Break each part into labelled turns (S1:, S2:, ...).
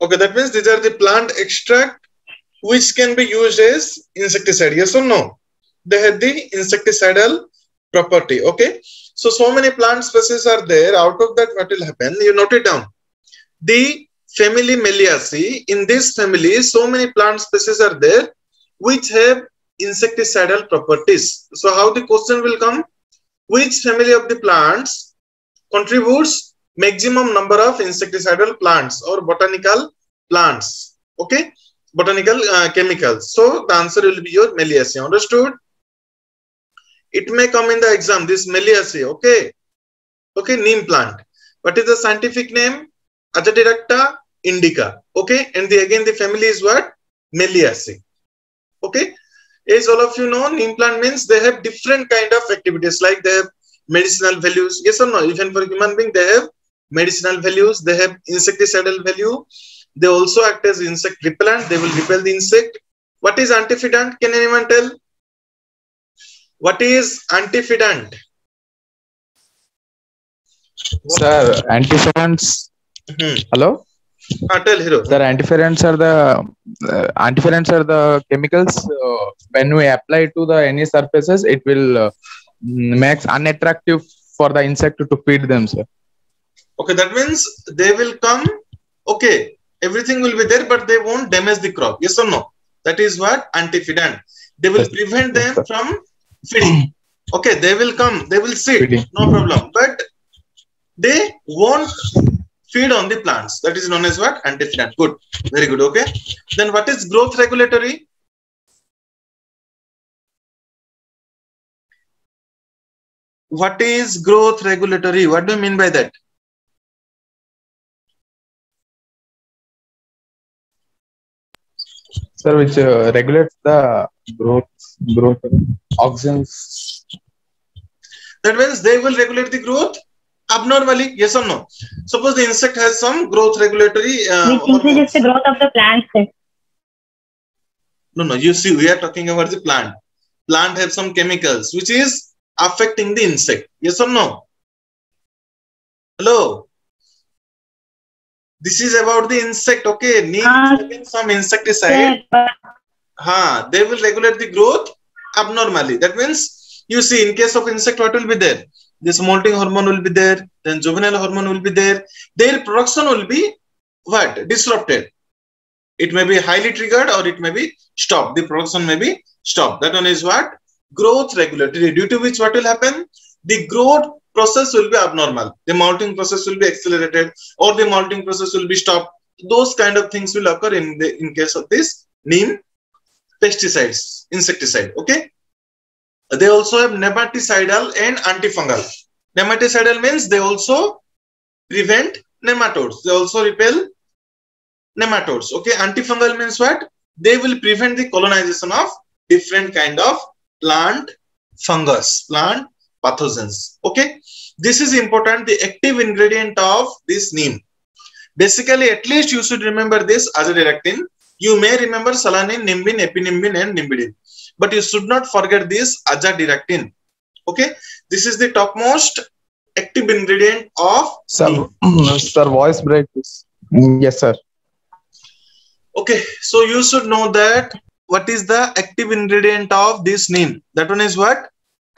S1: Okay, that means these are the plant extract which can be used as insecticide. Yes or no? They have the insecticidal property. Okay. So many plant species are there. Out of that, what will happen? You note it down. The family Meliaceae. In this family, so many plant species are there which have insecticidal properties. So how the question will come? Which family of the plants contributes maximum number of insecticidal plants or botanical plants? Okay, botanical chemicals. So the answer will be your Meliaceae. Understood? It may come in the exam. This Meliaceae. Okay, okay, neem plant. What is the scientific name? Azadirachta indica. Okay, and again the family is what? Meliaceae. Okay, as all of you know, neem plant means they have different kind of activities, like they have medicinal values. Yes or no? Even for human being, they have medicinal values. They have insecticidal value. They also act as insect repellent. They will repel the insect. What is antifidant? Can anyone tell? What is antifidant?
S2: Sir, antiferants. Hello.
S1: Tell hero.
S2: Sir, antiferants are the chemicals when we apply to the any surfaces, it will makes unattractive for the insect to feed them, sir.
S1: Okay, that means they will come. Okay, everything will be there, but they won't damage the crop. Yes or no? That is what antifidant. They will prevent them from feeding. Okay, they will come. They will sit. No problem. But they won't feed on the plants. That is known as what? Antifidant. Good. Very good. Okay. Then what is growth regulatory? What is growth regulatory? What do you mean by that?
S2: Sir, which regulates the growth oxygens.
S1: That means they will regulate the growth abnormally. Yes or no? Suppose the insect has some growth regulatory.
S3: Which increases the growth of the plant.
S1: No. You see, we are talking about the plant. Plant have some chemicals which is affecting the insect. Yes or no? Hello. This is about the insect. Okay, neem having some insecticide. They will regulate the growth abnormally. That means, you see, in case of insect, what will be there? This molting hormone will be there. Then juvenile hormone will be there. Their production will be what? Disrupted. It may be highly triggered or it may be stopped. The production may be stopped. That one is what? Growth regulatory. Due to which what will happen? The growth process will be abnormal. The molting process will be accelerated or the molting process will be stopped. Those kind of things will occur in case of this neem pesticides, insecticide. Okay. They also have nematicidal and antifungal. Nematicidal means they also prevent nematodes. They also repel nematodes. Okay. Antifungal means what? They will prevent the colonization of different kind of plant fungus, plant pathogens. Okay. This is important. The active ingredient of this neem. Basically, at least you should remember this azadirachtin. You may remember solanine, nimbin, epinimbin, and nimbidin. But you should not forget this azadirachtin. Okay. This is the topmost active ingredient of
S2: neem. Sir, voice break. Yes, sir.
S1: Okay. So you should know that what is the active ingredient of this neem. That one is what?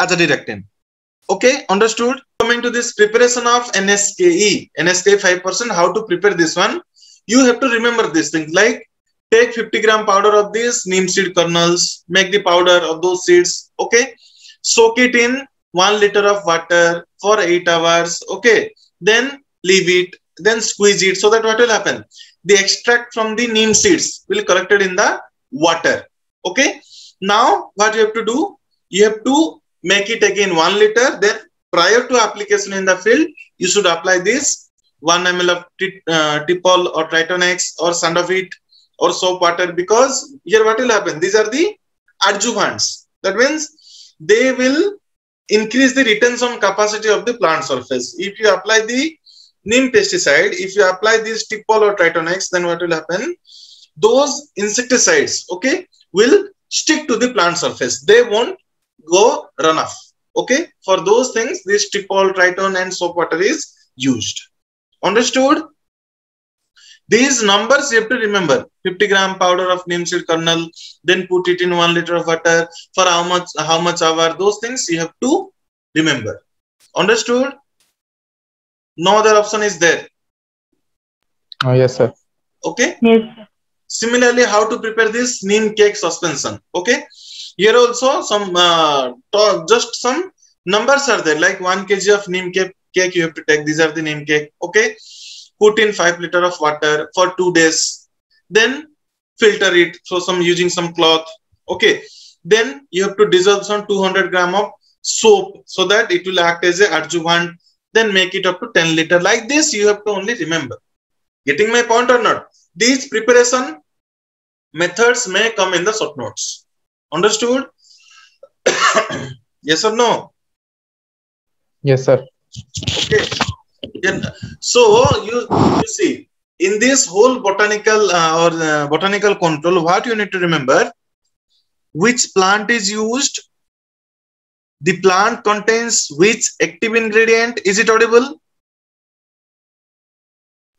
S1: Azadirachtin. Okay. Understood? Coming to this preparation of NSKE. NSKE 5%. How to prepare this one? You have to remember these things like take 50 gram powder of this neem seed kernels, make the powder of those seeds, okay? Soak it in 1 liter of water for 8 hours, okay? Then leave it, then squeeze it, so that what will happen? The extract from the neem seeds will collected in the water, okay? Now, what you have to do? You have to make it again 1 liter, then prior to application in the field, you should apply this 1 ml of Tipol or Tritonex or Sandovit or soap water, because here what will happen? These are the adjuvants. That means they will increase the retention capacity of the plant surface. If you apply the neem pesticide, if you apply this Tipol or Tritonex, then what will happen? Those insecticides, okay, will stick to the plant surface. They won't go run off. Okay, for those things, this Tipol, Triton, and soap water is used. Understood? These numbers you have to remember. 50 gram powder of neem seed kernel, then put it in 1 liter of water. For how much hour, those things you have to remember. Understood? No other option is there.
S2: Oh, yes, sir.
S1: Okay.
S3: Yes.
S1: Similarly, how to prepare this neem cake suspension? Okay. Here also some just some numbers are there, like 1 kg of neem cake you have to take. These are the neem cake. Okay. Put in 5 liter of water for 2 days. Then filter it. So using some cloth. Okay. Then you have to dissolve some 200 gram of soap so that it will act as a adjuvant. Then make it up to 10 liter. Like this, you have to only remember. Getting my point or not? These preparation methods may come in the short notes. Understood? Yes or no?
S2: Yes, sir.
S1: Okay. Yeah. So you see, in this whole botanical botanical control, what you need to remember: which plant is used, the plant contains which active ingredient. Is it audible?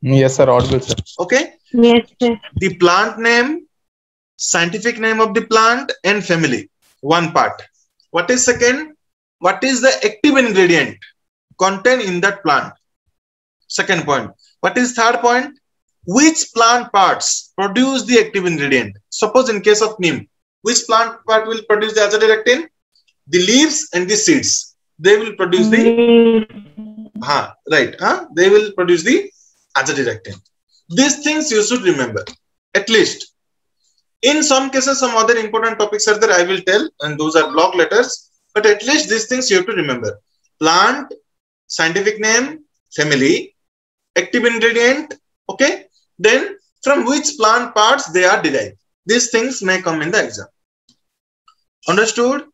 S2: Yes, sir. Audible, sir.
S1: Okay.
S3: Yes, sir.
S1: The plant name, scientific name of the plant, and family. One part. What is second? What is the active ingredient contained in that plant? Second point. What is third point? Which plant parts produce the active ingredient? Suppose in case of neem, which plant part will produce the azadirachtin? The leaves and the seeds. They will produce the they will produce the azadirachtin. These things you should remember, at least. In some cases, some other important topics are there, I will tell, and those are block letters. But at least these things you have to remember: plant, scientific name, family, active ingredient. Okay. Then from which plant parts they are derived. These things may come in the exam. Understood?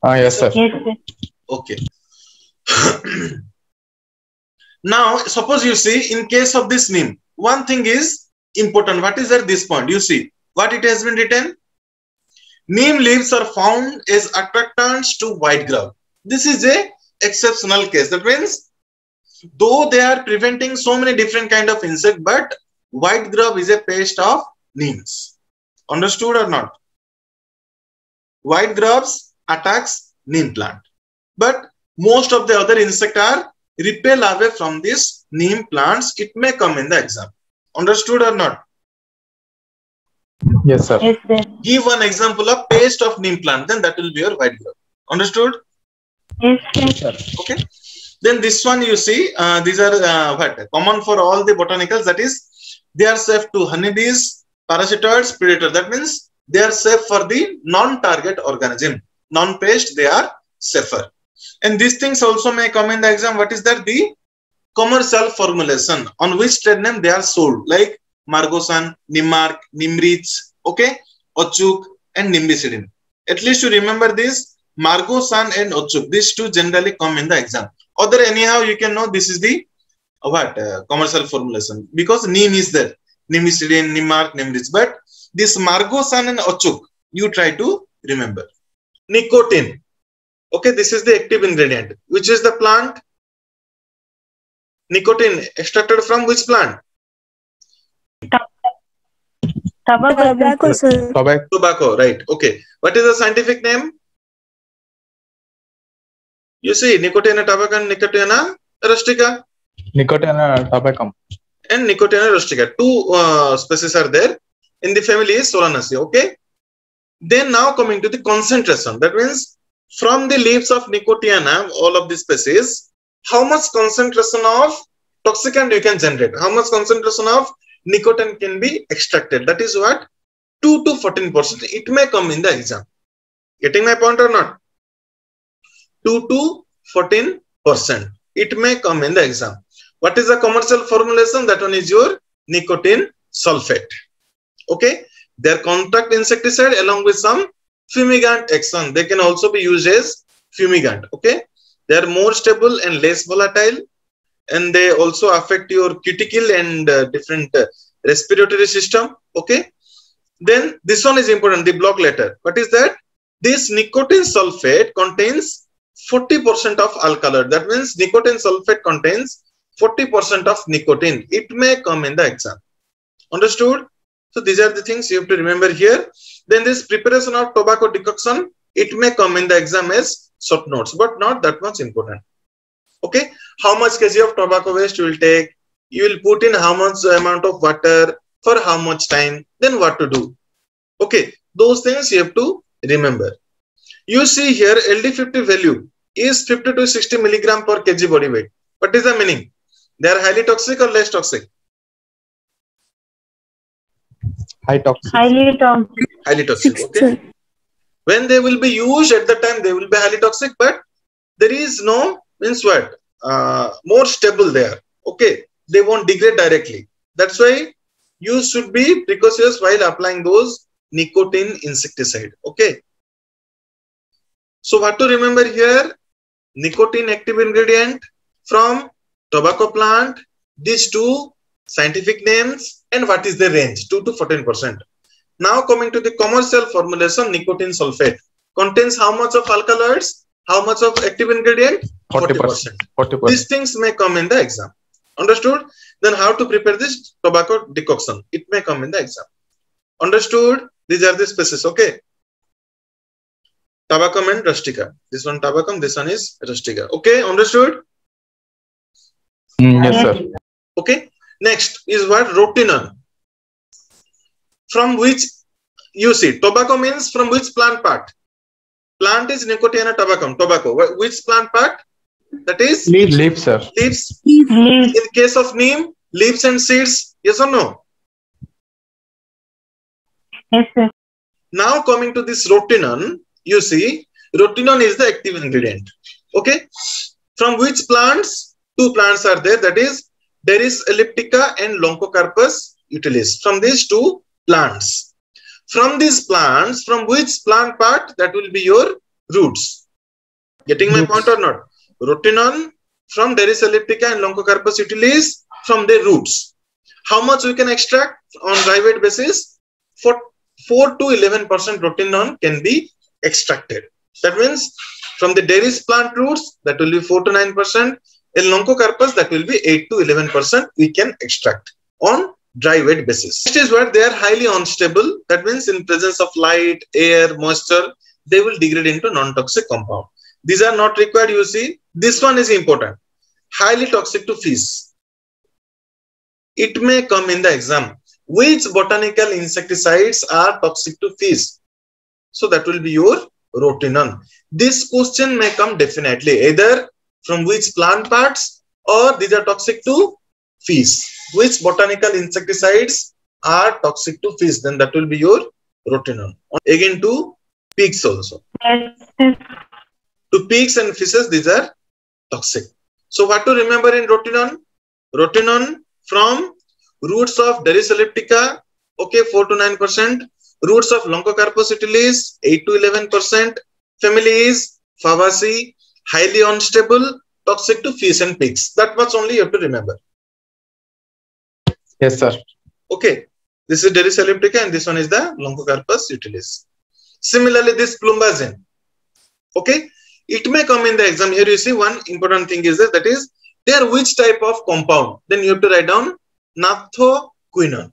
S2: Yes, sir.
S3: Yes, sir.
S1: Okay. Now, suppose you see, in case of this neem, one thing is important. What is at this point? You see what it has been written. Neem leaves are found as attractants to white grub. This is a exceptional case. That means, though they are preventing so many different kind of insect, but white grub is a pest of neems. Understood or not? White grubs attacks neem plant, but most of the other insect are repel away from these neem plants. It may come in the exam. Understood or not?
S2: Yes, sir.
S3: Yes, sir.
S1: Give one example of pest of neem plant, then that will be your white grub. Understood?
S3: Yes, sir.
S1: Okay. Then this one you see, these are what common for all the botanicals. That is, they are safe to honeybees, parasitoids, predator. That means they are safe for the non-target organism. Non-pest, they are safer. And these things also may come in the exam. What is that? The commercial formulation, on which trade name they are sold, like Margosan, Nimark, Nimrich, okay, Ochuk, and Nimbicidin. At least you remember this: Margosan and Ochuk. These two generally come in the exam. Other anyhow you can know this is the commercial formulation, because neem is there. Nimbicidin, Nimark, Nimrich. But this Margosan and Ochuk, you try to remember. Nicotine. Okay, this is the active ingredient. Which is the plant? Nicotine extracted from which plant?
S3: Tobacco, sir.
S1: Tobacco, right. Okay. What is the scientific name? You see, Nicotiana tabacum, Nicotiana rustica.
S2: Nicotiana tabacum.
S1: And Nicotiana rustica. Two species are there. In the family is Solanaceae. Okay. Then now coming to the concentration. That means from the leaves of Nicotiana, all of the species, how much concentration of toxicant you can generate? How much concentration of nicotine can be extracted? That is what? 2 to 14%. It may come in the exam. Getting my point or not? 2 to 14%. It may come in the exam. What is the commercial formulation? That one is your nicotine sulfate. Okay. Their contact insecticide along with some fumigant action. They can also be used as fumigant. Okay. They are more stable and less volatile, and they also affect your cuticle and different respiratory system. Okay. Then this one is important, the block letter. What is that? This nicotine sulfate contains 40% of alkaloid. That means nicotine sulfate contains 40% of nicotine. It may come in the exam. Understood? So these are the things you have to remember here. Then this preparation of tobacco decoction, it may come in the exam as short notes, but not that much important. Okay, how much kg of tobacco waste you will take, you will put in how much amount of water for how much time, then what to do. Okay, those things you have to remember. You see here LD50 value is 50 to 60 milligram per kg body weight. What is the meaning? They are highly toxic or less toxic?
S2: High toxic.
S3: Highly toxic.
S1: Highly toxic. Okay. When they will be used at the time, they will be highly toxic, but there is no means what more stable there. Okay, they won't degrade directly. That's why you should be precautious while applying those nicotine insecticide. Okay. So what to remember here? Nicotine active ingredient from tobacco plant. These two scientific names and what is the range? 2 to 14%. Now coming to the commercial formulation, nicotine sulfate contains how much of alkaloids, how much of active ingredient? 40%.
S2: 40%.
S1: These things may come in the exam. Understood? Then how to prepare this tobacco decoction? It may come in the exam. Understood? These are the species. Okay. Tabacum and rustica. This one tabacum, this one is rustica. Okay. Understood?
S2: Yes, sir.
S1: Okay. Next is what? Rotenone. From which you see tobacco means from which plant part? Plant is Nicotiana tabacum, tobacco. Which plant part? That is
S2: Leaves, sir.
S1: Leaves.
S3: Leaves.
S1: In case of neem, leaves and seeds. Yes or no?
S3: Yes, sir.
S1: Now coming to this rotenone, you see rotenone is the active ingredient. Okay. From which plants? Two plants are there. That is Derris elliptica and Loncocarpus utilis. From these two plants. From these plants, from which plant part? That will be your roots. Getting my point or not? Rotenone from Derris elliptica and Loncocarpus utilis from their roots. How much we can extract on dry weight basis? 4 to 11% rotenone can be extracted. That means from the Derris plant roots, that will be 4 to 9%. In Loncocarpus, that will be 8 to 11% we can extract on dry weight basis. Next is what? They are highly unstable. That means in presence of light, air, moisture, they will degrade into non-toxic compound. These are not required. You see, this one is important. Highly toxic to fish. It may come in the exam. Which botanical insecticides are toxic to fish? So that will be your rotenone. This question may come definitely either from which plant parts or these are toxic to fish. Which botanical insecticides are toxic to fish? Then that will be your rotenone. Again to pigs also.
S3: Yes, sir.
S1: To pigs and fishes, these are toxic. So what to remember in rotenone? Rotenone from roots of Derris elliptica, okay, 4 to 9%. Roots of Loncocarpus utilis, 8 to 11%. Family is Fabaceae, highly unstable, toxic to fish and pigs. That much only you have to remember.
S2: Yes, sir.
S1: Okay, this is Derris elliptica and this one is the Loncocarpus utilis. Similarly, this plumbagine. Okay, it may come in the exam. Here you see one important thing is that is there which type of compound. Then you have to write down naphthoquinone.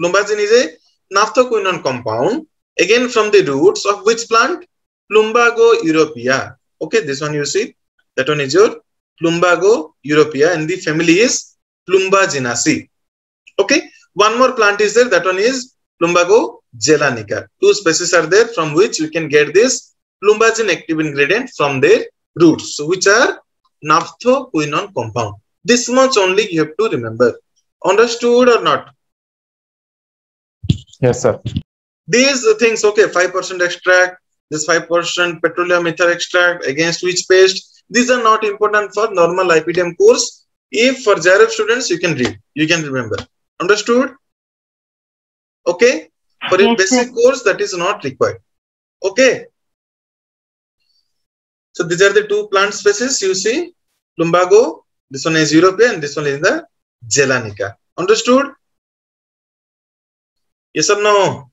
S1: Plumbagine is a naphthoquinone compound. Again from the roots of which plant? Plumbago europaea. Okay, this one you see. That one is your Plumbago europaea and the family is Plumbaginaceae. Okay, one more plant is there. That one is Plumbago gelanica. Two species are there from which we can get this plumbagine active ingredient from their roots, which are naphthoquinone compound. This much only you have to remember. Understood or not?
S2: Yes, sir.
S1: These things, okay, 5% extract, this 5% petroleum ether extract against which paste. These are not important for normal IPDM course. If for JRF students, you can read, you can remember. Understood? Okay. For a basic course, that is not required. Okay. So these are the two plant species you see. Plumbago, this one is europaea and this one is the gelanica. Understood? Yes or no?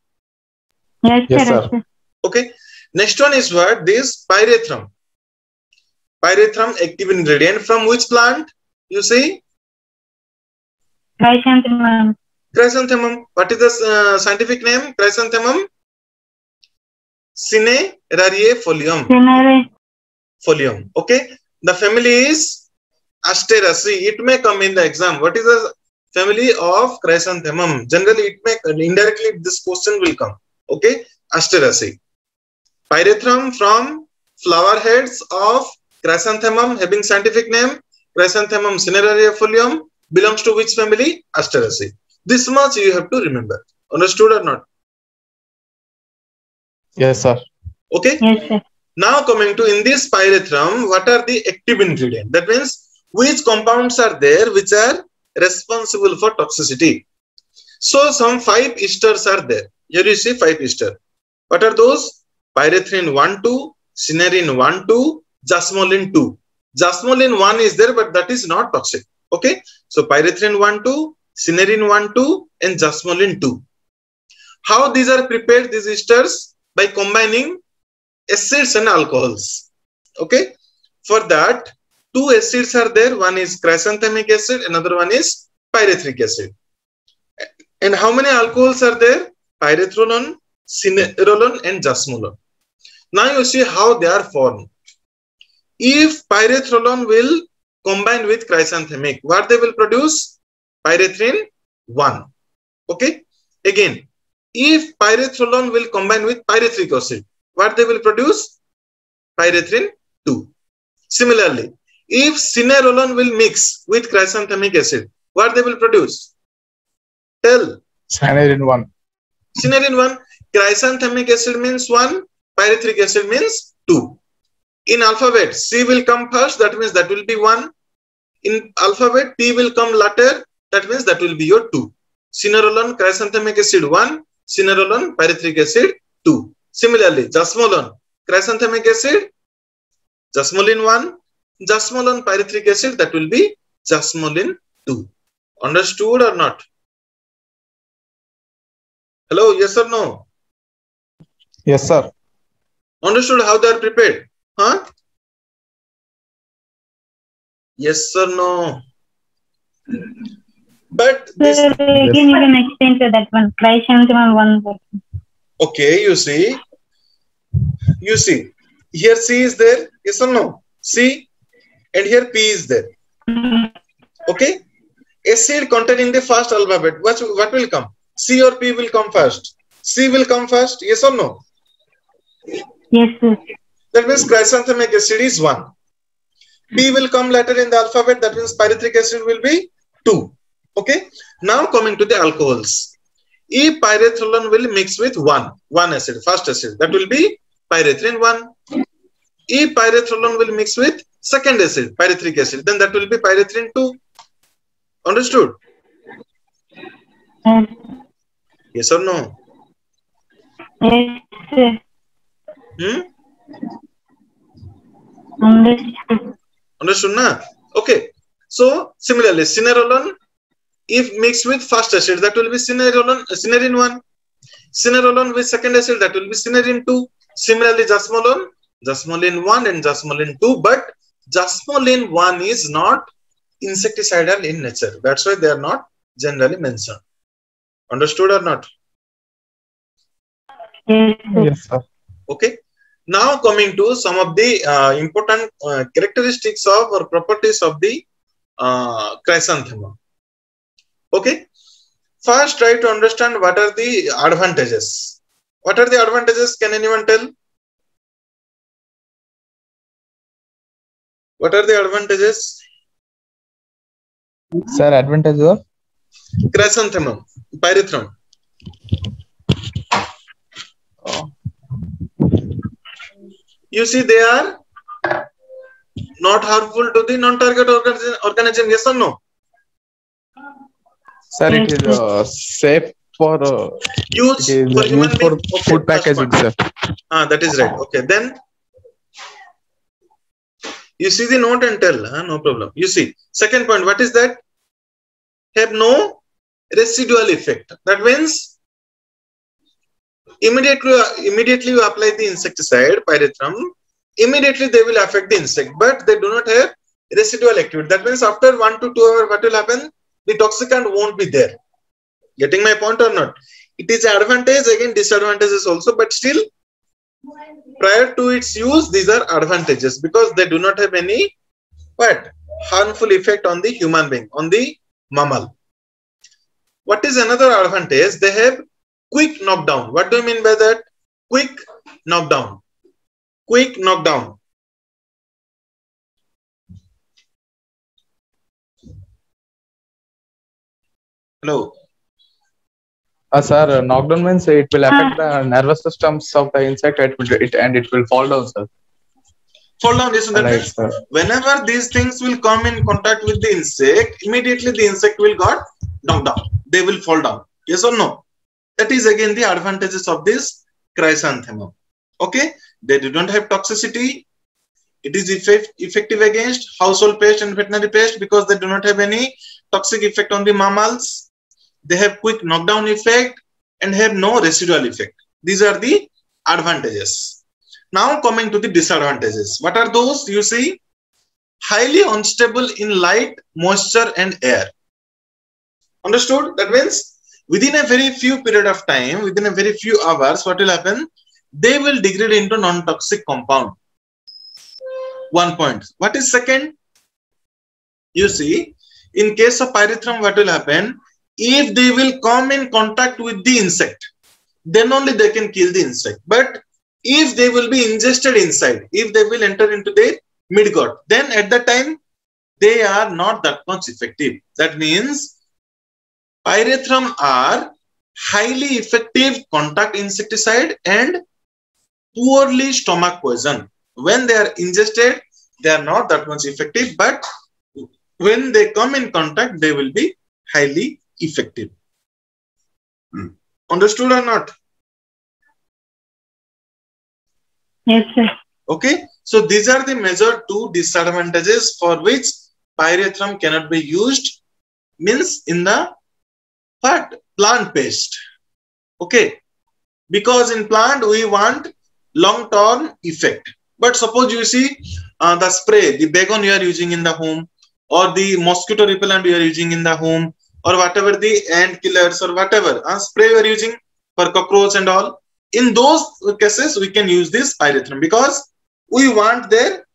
S3: Yes, sir.
S1: Okay. Next one is what? This pyrethrum. Pyrethrum active ingredient from which plant? You see
S3: Chrysanthemum.
S1: Chrysanthemum. What is the scientific name? Chrysanthemum cinerariifolium. Folium. Okay. The family is Asteraceae. It may come in the exam. What is the family of chrysanthemum? Generally, it may indirectly this question will come. Okay. Asteraceae. Pyrethrum from flower heads of chrysanthemum having scientific name Chrysanthemum cinerariifolium belongs to which family? Asteraceae. This much you have to remember. Understood or not?
S2: Yes, sir.
S1: Okay.
S3: Yes, sir.
S1: Now coming to in this pyrethrum, what are the active ingredients? That means which compounds are there which are responsible for toxicity. So some 5 esters are there. Here you see 5 ester. What are those? Pyrethrin 1,2, cinerin 1,2, jasmolin 2. Jasmolin 1 is there, but that is not toxic. Okay. So pyrethrin 1,2, cinerin 1,2, and jasmolin 2. How these are prepared? These esters by combining acids and alcohols. Okay. For that, 2 acids are there. One is chrysanthemic acid, another one is pyrethric acid. And how many alcohols are there? Pyrethronon, cinerolon, and jasmolon. Now you see how they are formed. If pyrethronon will combine with chrysanthemic, what they will produce? Pyrethrin 1. Okay. Again, if pyrethronon will combine with pyrethric acid, what they will produce? Pyrethrin 2. Similarly, if cinerolon will mix with chrysanthemic acid, what they will produce? Tell.
S2: Cinerin 1.
S1: Cinerin 1. Chrysanthemic acid means 1. Pyrethric acid means 2. In alphabet, C will come first. That means that will be 1. In alphabet, P will come later. That means that will be your 2. Cinerolon, chrysanthemic acid 1. Cinerolon, pyrethric acid 2. Similarly, jasmolon, chrysanthemic acid, jasmolin 1. Jasmolon, pyrethric acid, that will be jasmolin 2. Understood or not? Hello, yes or no?
S2: Yes, sir.
S1: Understood how they are prepared? Huh? Yes or no? But this.
S3: So again, you can explain to that one. Chrysanthemum 1.
S1: Okay, you see. Here C is there. Yes or no? C. And here P is there. Okay. Acid containing the first alphabet. What will come? C or P will come first? C will come first. Yes or no?
S3: Yes, sir.
S1: That means chrysanthemic acid is 1. P will come later in the alphabet. That means pyrethric acid will be 2. Okay. Now coming to the alcohols. If pyrethronon will mix with one acid, first acid, that will be pyrethrin 1. If pyrethronon will mix with second acid, pyrethric acid, then that will be pyrethrin 2. Understood? Yes or no?
S3: Yes, sir.
S1: Understood, na? Okay. So similarly, cinerolon, if mixed with first acid, that will be cinerin 1. Cinerolon with second acid, that will be cinerin 2. Similarly, jasmolin 1 and jasmolin 2. But jasmolin 1 is not insecticidal in nature. That's why they are not generally mentioned. Understood or not?
S3: Yes,
S2: sir.
S1: Okay. Now coming to some of the important characteristics of or properties of the chrysanthemum. Okay. First, try to understand what are the advantages. What are the advantages? Can anyone tell? What are the advantages?
S2: Sir, advantages of
S1: chrysanthemum, pyrethrum. You see, they are not harmful to the non-target organism. Yes or no?
S2: Sir, it is safe for
S1: use for human being. Okay,
S2: food packaging, sir.
S1: That is right. Okay, then you see the note and tell. No problem. You see, second point. What is that? Have no residual effect. That means immediately you apply the insecticide, pyrethrum. Immediately they will affect the insect, but they do not have residual activity. That means after 1 to 2 hours, what will happen? the toxicant won't be there. Getting my point or not? It is advantage, again disadvantages also, but still prior to its use, these are advantages because they do not have any what harmful effect on the human being, on the mammal. What is another advantage? They have quick knockdown. What do you mean by that? Quick knockdown. Quick knockdown. Hello.
S2: Sir, knockdown means it will affect the nervous systems of the insect, and it will fall down, sir.
S1: Fall down, yes. That means whenever these things will come in contact with the insect, immediately the insect will got knocked down. They will fall down. Yes or no? That is again the advantages of this chrysanthemum. Okay, they do not have toxicity. It is effective against household pest and veterinary pest because they do not have any toxic effect on the mammals. They have quick knockdown effect and have no residual effect. These are the advantages. Now coming to the disadvantages. What are those? You see, highly unstable in light, moisture and air. Understood? That means within a very few period of time, within a very few hours, what will happen? They will degrade into non-toxic compound. 1 point. What is second? You see, in case of pyrethrum, what will happen? If they will come in contact with the insect, then only they can kill the insect. But if they will be ingested inside, if they will enter into the midgut, then at that time, they are not that much effective. That means pyrethrum are highly effective contact insecticide and poorly stomach poison. When they are ingested, they are not that much effective, but when they come in contact, they will be highly effective. Understood or not?
S3: Yes, sir.
S1: Okay. So these are the major two disadvantages for which pyrethrum cannot be used, means in the plant paste. Okay. Because in plant, we want long-term effect. But suppose you see the spray, the Baygon you are using in the home, or the mosquito repellent you are using in the home, or whatever the ant killers or whatever spray you are using for cockroach and all. In those cases, we can use this pyrethrum because we want their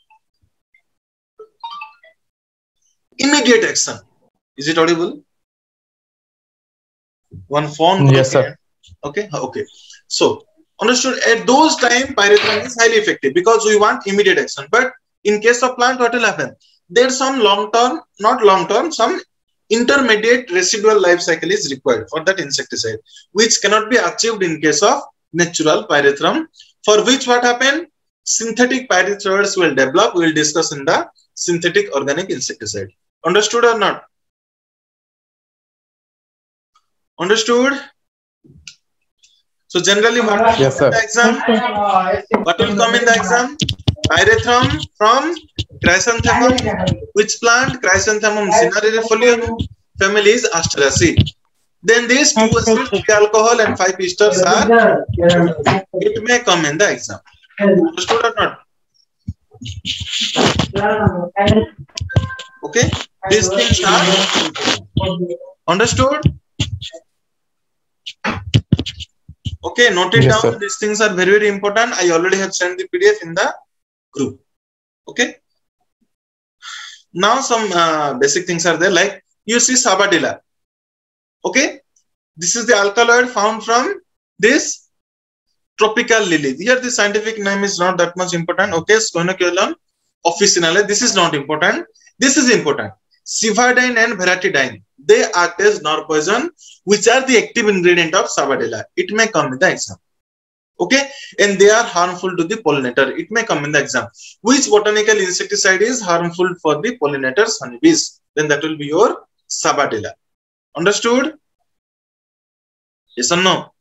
S1: immediate action. Is it audible? One phone?
S2: Yes, sir.
S1: Okay. Okay. So, understood. At those time, pyrethrum is highly effective because we want immediate action. But in case of plant, what will happen? There's some long-term, not long-term, some intermediate residual life cycle is required for that insecticide, which cannot be achieved in case of natural pyrethrum, for which what happened? Synthetic pyrethrums will develop. We will discuss in the synthetic organic insecticide. Understood or not? Understood? So generally, what will come in the exam? What will come in the exam? Pyrethrum from chrysanthemum. Which plant? Chrysanthemum cinereifolium. Family is Asteraceae. Then these 2 acids, 3 alcohol and 5 esters are, it may come in the exam. Understood or not? Okay. These things are understood. Okay, note it down. Sir. These things are very, very important. I already have sent the PDF in the group. Okay. Now some basic things are there, like you see Sabadilla. Okay. This is the alkaloid found from this tropical lily. Here the scientific name is not that much important. Okay. Squinoculum officinale. This is not important. This is important. Cividine and veratidine. They act as nerve poison, which are the active ingredient of Sabadilla. It may come in the exam. Okay. And they are harmful to the pollinator. It may come in the exam. Which botanical insecticide is harmful for the pollinators, honeybees? Then that will be your Sabadilla. Understood? Yes or no?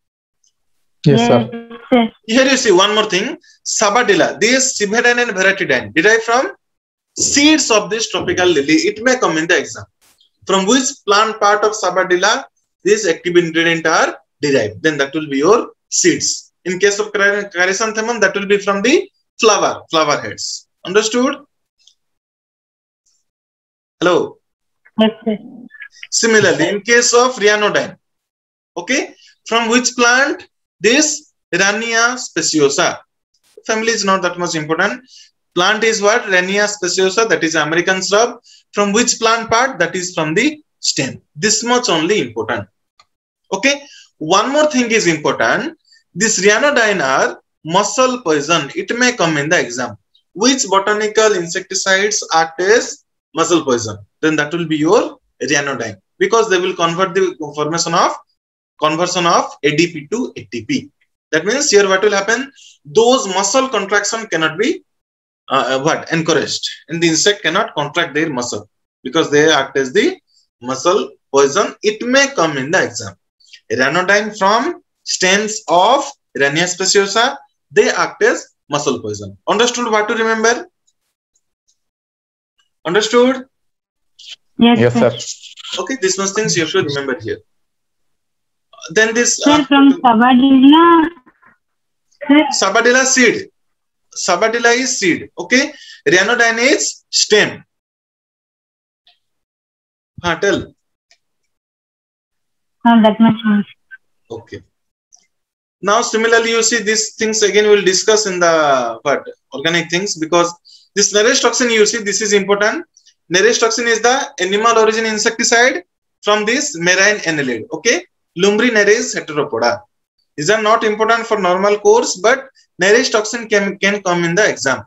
S2: Yes, sir.
S1: Here you see one more thing. Sabadilla. This cividine and veratidine derived from seeds of this tropical lily. It may come in the exam. From which plant part of Sabadilla these active ingredients are derived? Then that will be your seeds. In case of chrysanthemum, that will be from the flower heads. Understood? Hello?
S3: Yes, sir.
S1: Similarly, in case of ryanodine, okay, from which plant? This Rania speciosa. Family is not that much important. Plant is what? Rania speciosa, that is American shrub. From which plant part? That is from the stem. This much only important. Okay. One more thing is important. This ryanodine are muscle poison. It may come in the exam. Which botanical insecticides act as muscle poison? Then that will be your ryanodine, because they will convert the conversion of ADP to ATP. That means here what will happen? Those muscle contraction cannot be encouraged, and the insect cannot contract their muscle because they act as the muscle poison. It may come in the exam. Ryanodine from stems of Rania speciosa, they act as muscle poison. Understood what to remember? Understood?
S2: Yes, sir.
S1: Okay, this much things you have to remember here. Then this
S3: Sir, from Sabadilla.
S1: Sabadilla seed. Sabadilla is seed. Okay. Ryanodine is stem. Tell.
S3: That much.
S1: Okay. Now, similarly, you see these things again we'll discuss in the organic things, because this Nereis toxin, you see, this is important. Nereis toxin is the animal origin insecticide from this marine annelid. Okay. Lumbri Nereis heteropoda. These are not important for normal course, but Nereis toxin can come in the exam.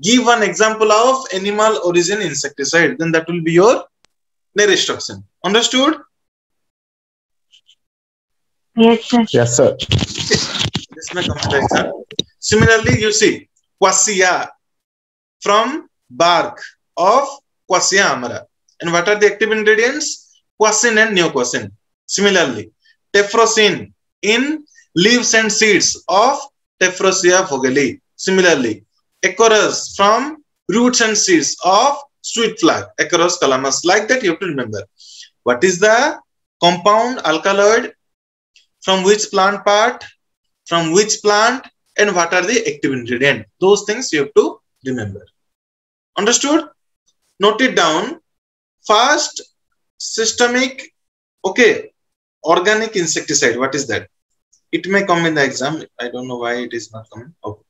S1: Give one example of animal origin insecticide, then that will be your Nereis toxin. Understood?
S3: Yes, sir.
S2: Yes, sir.
S1: This may come in the exam. Similarly, you see Quassia from bark of Quassia amara. And what are the active ingredients? Quassin and neoquassin. Similarly, tephrosin in leaves and seeds of Tephrosia vogeli. Similarly, Acorus from roots and seeds of sweet flag, Acorus calamus. Like that, you have to remember. What is the compound alkaloid? From which plant part? From which plant? And what are the active ingredient? Those things you have to remember. Understood? Note it down. First, systemic, okay, organic insecticide. What is that? It may come in the exam. I don't know why it is not coming. Okay.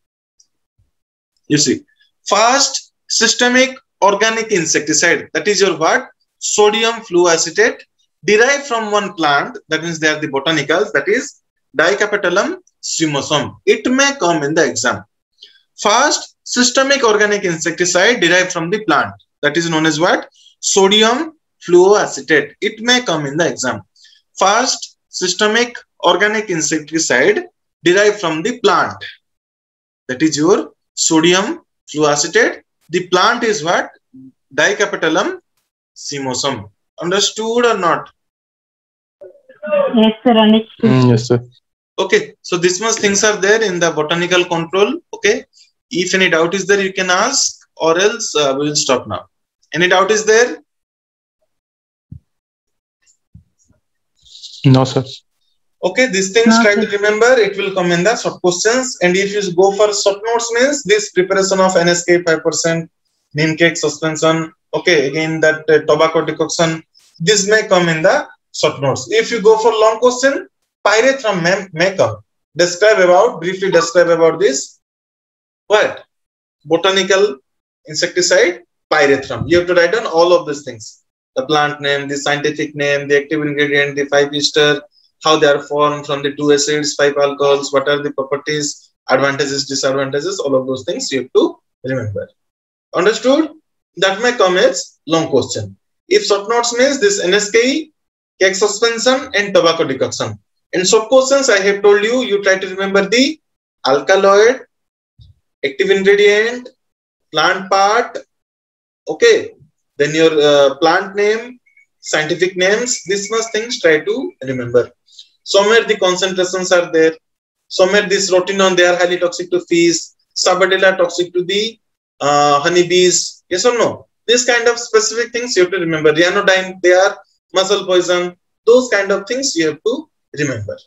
S1: You see, first, systemic organic insecticide. That is your what? Sodium fluoacetate, derived from one plant. That means they are the botanicals. That is Dicapetalum cymosum. It may come in the exam. First, systemic organic insecticide derived from the plant. That is known as what? Sodium fluoacetate. It may come in the exam. First, systemic organic insecticide derived from the plant. That is your sodium fluoacetate. The plant is what? Dicapetalum cymosum. Understood or not?
S3: Yes, sir. Understood.
S2: Yes, sir.
S1: Okay, so this much things are there in the botanical control. Okay, if any doubt is there, you can ask, or else we will stop now. Any doubt is there?
S2: No, sir.
S1: Okay, these things try to remember. It will come in the short questions. And if you go for short notes, means this preparation of NSK 5%, neem cake suspension. Okay, again that tobacco decoction. This may come in the short notes. If you go for long question, pyrethrum may come. Briefly describe about this. What? Botanical insecticide, pyrethrum. You have to write down all of these things. The plant name, the scientific name, the active ingredient, the 5-ester, how they are formed from the 2 acids, 5 alcohols, what are the properties, advantages, disadvantages, all of those things you have to remember. Understood? That may come as long question. If short notes means this NSK, cake suspension and tobacco decoction. In short questions, I have told you, you try to remember the alkaloid, active ingredient, plant part, okay, then your plant name, scientific names, this much things try to remember. Somewhere the concentrations are there. Somewhere this rotenone, they are highly toxic to fish. Sabadilla toxic to the honeybees. Yes or no? This kind of specific things you have to remember. Ryanodine, they are muscle poison. Those kind of things you have to remember.